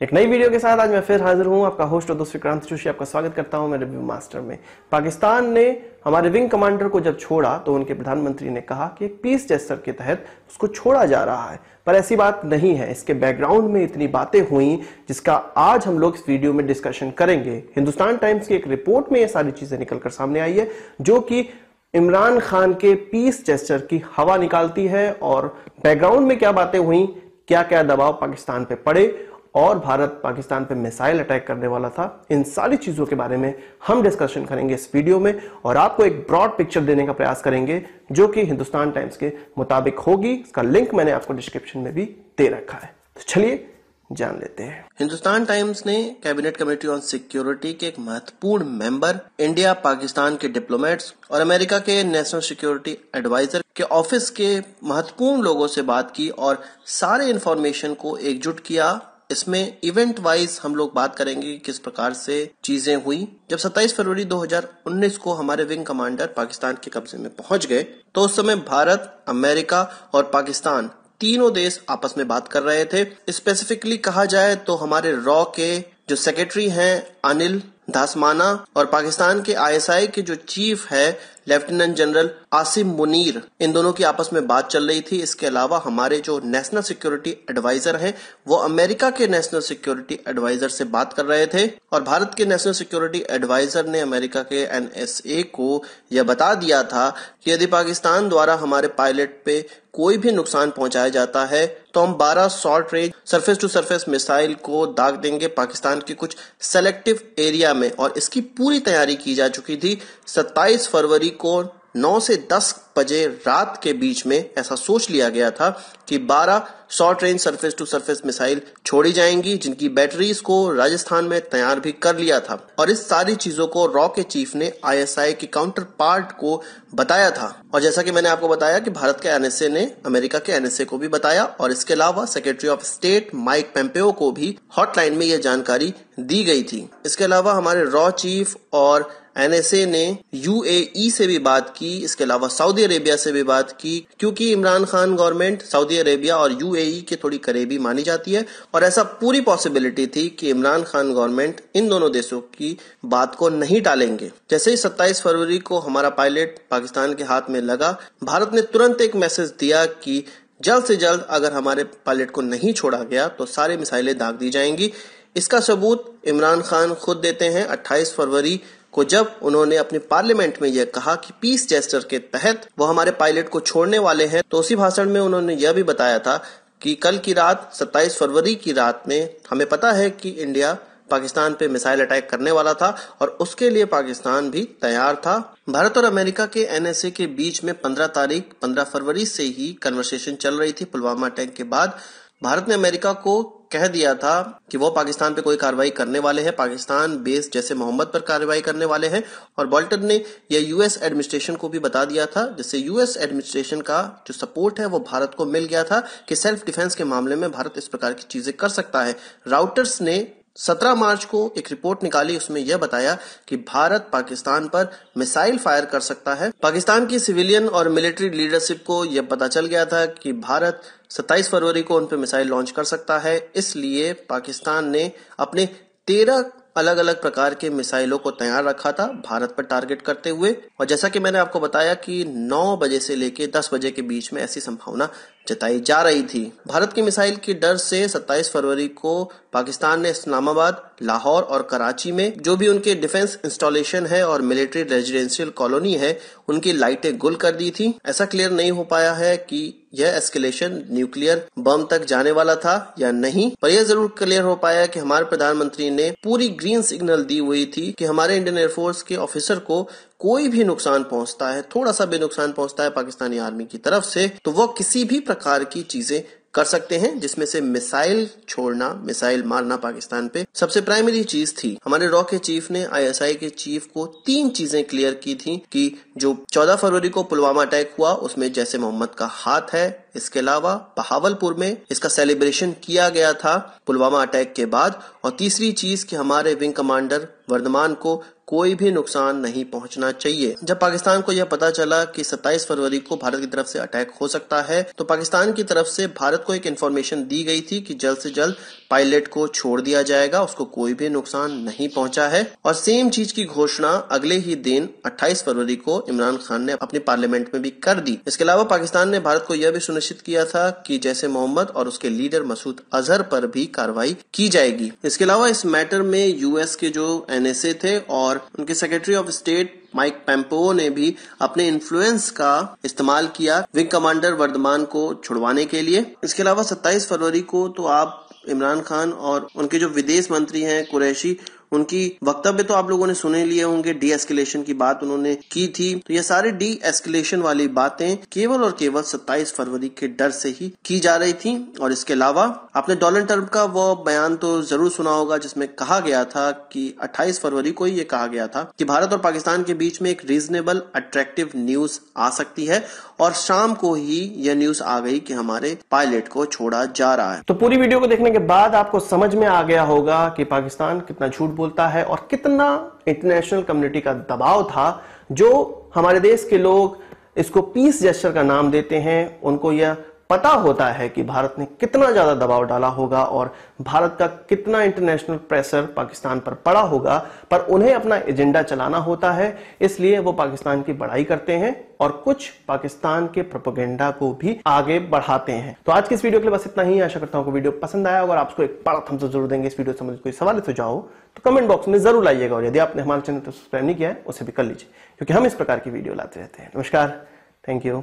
एक नई वीडियो के साथ आज मैं फिर हाजिर हूं। आपका होस्ट और दोस्त विक्रांत जोशी आपका स्वागत करता हूं मेरे रिव्यू मास्टर में। पाकिस्तान ने हमारे विंग कमांडर को जब छोड़ा तो उनके प्रधानमंत्री ने कहा कि पीस जेस्चर के तहत उसको छोड़ा जा रहा है, पर ऐसी बात नहीं है। इसके बैकग्राउंड में इतनी बातें हुई जिसका आज हम लोग इस वीडियो में डिस्कशन करेंगे। हिंदुस्तान टाइम्स की एक रिपोर्ट में ये सारी चीजें निकलकर सामने आई है जो कि इमरान खान के पीस जेस्चर की हवा निकालती है और बैकग्राउंड में क्या बातें हुई, क्या क्या दबाव पाकिस्तान पे पड़े और भारत पाकिस्तान पे मिसाइल अटैक करने वाला था, इन सारी चीजों के बारे में हम डिस्कशन करेंगे इस वीडियो में और आपको एक ब्रॉड पिक्चर देने का प्रयास करेंगे जो कि हिंदुस्तान टाइम्स के मुताबिक होगी। इसका लिंक मैंने आपको डिस्क्रिप्शन में भी दे रखा है, तो चलिए जान लेते हैं। हिंदुस्तान टाइम्स ने कैबिनेट कमेटी ऑन सिक्योरिटी के एक महत्वपूर्ण मेंबर, इंडिया पाकिस्तान के डिप्लोमेट्स और अमेरिका के नेशनल सिक्योरिटी एडवाइजर के ऑफिस के महत्वपूर्ण लोगों से बात की और सारे इंफॉर्मेशन को एकजुट किया। इसमें इवेंट वाइज हम लोग बात करेंगे किस प्रकार से चीजें हुई। जब 27 फरवरी 2019 को हमारे विंग कमांडर पाकिस्तान के कब्जे में पहुंच गए तो उस समय भारत, अमेरिका और पाकिस्तान तीनों देश आपस में बात कर रहे थे। स्पेसिफिकली कहा जाए तो हमारे रॉ के जो सेक्रेटरी हैं अनिल दासमाना और पाकिस्तान के आईएसआई के जो चीफ है लेफ्टिनेंट जनरल आसिम मुनीर, इन दोनों की आपस में बात चल रही थी। इसके अलावा हमारे जो नेशनल सिक्योरिटी एडवाइजर हैं वो अमेरिका के नेशनल सिक्योरिटी एडवाइजर से बात कर रहे थे और भारत के नेशनल सिक्योरिटी एडवाइजर ने अमेरिका के एनएसए को यह बता दिया था कि यदि पाकिस्तान द्वारा हमारे पायलट पे कोई भी नुकसान पहुंचाया जाता है तो हम 12 short range surface to surface missile को दाग देंगे पाकिस्तान के कुछ सेलेक्टिव एरिया में। और इसकी पूरी तैयारी की जा चुकी थी। 27 फरवरी को 9 से 10 बजे रात के बीच में ऐसा सोच लिया गया था कि 12 short range surface to surface missile छोड़ी जाएंगी जिनकी बैटरीज को राजस्थान में तैयार भी कर लिया था। और इस सारी चीजों को रॉ के चीफ ने आईएसआई के काउंटर पार्ट को बताया था। और जैसा कि मैंने आपको बताया कि भारत के एनएसए ने अमेरिका के एनएसए को भी बताया और इसके अलावा सेक्रेटरी ऑफ स्टेट माइक पेम्पेओ को भी हॉटलाइन में यह जानकारी दी गई थी। इसके अलावा हमारे रॉ चीफ और एनएसए ने यूएई से भी बात की, इसके अलावा सऊदी अरेबिया से भी बात की, क्योंकि Imran Khan government Saudi Arabia और यूएई के थोड़ी करीबी मानी जाती है और ऐसा पूरी पॉसिबिलिटी थी कि इमरान खान गवर्नमेंट इन दोनों देशों की बात को नहीं टालेंगे। जैसे ही 27 फरवरी को हमारा पायलट पाकिस्तान के हाथ में लगा, भारत ने तुरंत एक मैसेज दिया कि जल्द से जल्द अगर हमारे पायलट को नहीं छोड़ा गया तो सारी मिसाइलें दाग दी जाएंगी। इसका सबूत इमरान खान खुद देते हैं 28 फरवरी को जब उन्होंने अपने पार्लियामेंट में यह कहा कि पीस जेस्चर के तहत वो हमारे पायलट को छोड़ने वाले हैं। तो उसी भाषण में उन्होंने यह भी बताया था कि कल की रात 27 फरवरी की रात में हमें पता है कि इंडिया पाकिस्तान पे मिसाइल अटैक करने वाला था और उसके लिए पाकिस्तान भी तैयार था। भारत और अमेरिका के एनएसए के बीच में 15 फरवरी से ही कन्वर्सेशन चल रही थी। पुलवामा अटैक के बाद भारत ने अमेरिका को कह दिया था कि वो पाकिस्तान पे कोई कार्रवाई करने वाले हैं, पाकिस्तान बेस जैसे मोहम्मद पर कार्रवाई करने वाले हैं। और बोल्टन ने यह यूएस एडमिनिस्ट्रेशन को भी बता दिया था, जिससे यूएस एडमिनिस्ट्रेशन का जो सपोर्ट है वो भारत को मिल गया था कि सेल्फ डिफेंस के मामले में भारत इस प्रकार की चीजें कर सकता है। राउटर्स ने 17 मार्च को एक रिपोर्ट निकाली, उसमें यह बताया कि भारत पाकिस्तान पर मिसाइल फायर कर सकता है। पाकिस्तान की सिविलियन और मिलिट्री लीडरशिप को यह पता चल गया था कि भारत 27 फरवरी को उन पर मिसाइल लॉन्च कर सकता है। इसलिए पाकिस्तान ने अपने 13 अलग अलग प्रकार के मिसाइलों को तैयार रखा था भारत पर टारगेट करते हुए। और जैसा कि मैंने आपको बताया कि 9 बजे से लेके 10 बजे के बीच में ऐसी संभावना जताई जा रही थी। भारत की मिसाइल की डर से 27 फरवरी को पाकिस्तान ने इस्लामाबाद, लाहौर और कराची में जो भी उनके डिफेंस इंस्टॉलेशन है और मिलिट्री रेजिडेंशियल कॉलोनी है उनकी लाइटें गुल कर दी थी। ऐसा क्लियर नहीं हो पाया है कि यह एस्केलेशन न्यूक्लियर बम तक जाने वाला था या नहीं, पर यह जरूर क्लियर हो पाया कि हमारे प्रधानमंत्री ने पूरी ग्रीन सिग्नल दी हुई थी कि हमारे इंडियन एयरफोर्स के ऑफिसर को कोई भी नुकसान पहुंचता है, थोड़ा सा भी नुकसान पहुंचता है पाकिस्तानी आर्मी की तरफ से, तो वो किसी भी प्रकार की चीजें कर सकते हैं, जिसमें से मिसाइल छोड़ना, मिसाइल मारना पाकिस्तान पे सबसे प्राइमरी चीज थी। हमारे रॉ के चीफ ने आईएसआई के चीफ को 3 चीजें क्लियर की थी कि जो 14 फरवरी को पुलवामा अटैक हुआ उसमें जैसे मोहम्मद का हाथ है। इसके अलावा बहावलपुर में इसका सेलिब्रेशन किया गया था पुलवामा अटैक के बाद। और तीसरी चीज कि हमारे विंग कमांडर वर्धमान को कोई भी नुकसान नहीं पहुंचना चाहिए। जब पाकिस्तान को यह पता चला कि 27 फरवरी को भारत की तरफ से अटैक हो सकता है, तो पाकिस्तान की तरफ से भारत को एक इन्फॉर्मेशन दी गई थी कि जल्द से जल्द पायलट को छोड़ दिया जाएगा, उसको कोई भी नुकसान नहीं पहुंचा है। और सेम चीज की घोषणा अगले ही दिन 28 फरवरी को इमरान खान ने अपनी पार्लियामेंट में भी कर दी। इसके अलावा पाकिस्तान ने भारत को यह भी सुनिश्चित किया था कि जैसे मोहम्मद और उसके लीडर मसूद अजहर पर भी कार्रवाई की जाएगी। इसके अलावा इस मैटर में यूएस के जो एनएसए थे और उनके सेक्रेटरी ऑफ स्टेट माइक पेम्पेओ ने भी अपने इन्फ्लुएंस का इस्तेमाल किया विंग कमांडर वर्धमान को छुड़वाने के लिए। इसके अलावा 27 फरवरी को तो आप इमरान खान और उनके जो विदेश मंत्री हैं कुरैशी, उनकी वक्तव्य तो आप लोगों ने सुने लिए होंगे। डी एस्केलेशन की बात उन्होंने की थी। तो ये सारे डी एस्केलेशन वाली बातें केवल और केवल 27 फरवरी के डर से ही की जा रही थी। और इसके अलावा आपने डोनाल्ड ट्रंप का वो बयान तो जरूर सुना होगा जिसमें कहा गया था कि 28 फरवरी को ही ये कहा गया था कि भारत और पाकिस्तान के बीच में एक रीजनेबल अट्रैक्टिव न्यूज आ सकती है, और शाम को ही यह न्यूज आ गई कि हमारे पायलट को छोड़ा जा रहा है। तो पूरी वीडियो को देखने के बाद आपको समझ में आ गया होगा कि पाकिस्तान कितना झूठ बोलता है और कितना इंटरनेशनल कम्युनिटी का दबाव था। जो हमारे देश के लोग इसको पीस जेस्चर का नाम देते हैं, उनको यह पता होता है कि भारत ने कितना ज्यादा दबाव डाला होगा और भारत का कितना इंटरनेशनल प्रेशर पाकिस्तान पर पड़ा होगा, पर उन्हें अपना एजेंडा चलाना होता है, इसलिए वो पाकिस्तान की बड़ाई करते हैं और कुछ पाकिस्तान के प्रोपेगेंडा को भी आगे बढ़ाते हैं। तो आज की इस वीडियो के लिए बस इतना ही। आशा करता हूं कि वीडियो पसंद आया और आपको एक बड़ा थम्स अप जरूर देंगे। इस वीडियो से मुझे कोई सवाल सुझाव हो तो कमेंट बॉक्स में जरूर लाइएगा, और यदि आपने हमारे चैनल को सब्सक्राइब नहीं किया है उसे भी कर लीजिए, क्योंकि हम इस प्रकार की वीडियो लाते रहते हैं। नमस्कार, थैंक यू,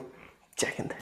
जय हिंद।